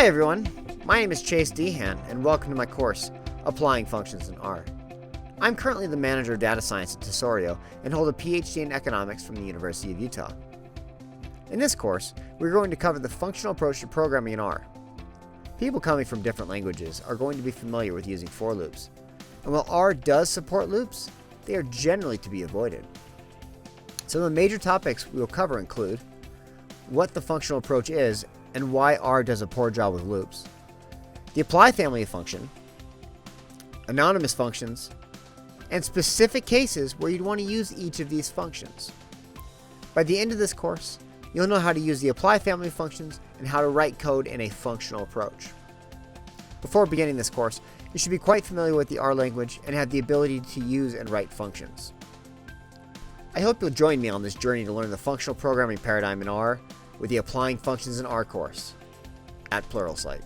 Hi everyone, my name is Chase DeHan and welcome to my course, Applying Functions in R. I'm currently the Manager of Data Science at Tesorio and hold a PhD in Economics from the University of Utah. In this course, we're going to cover the functional approach to programming in R. People coming from different languages are going to be familiar with using for loops, and while R does support loops, they are generally to be avoided. Some of the major topics we will cover include what the functional approach is and why R does a poor job with loops, the apply family of function, anonymous functions, and specific cases where you'd want to use each of these functions. By the end of this course, you'll know how to use the apply family of functions and how to write code in a functional approach. Before beginning this course, you should be quite familiar with the R language and have the ability to use and write functions. I hope you'll join me on this journey to learn the functional programming paradigm in R with the Applying Functions in R course at Pluralsight.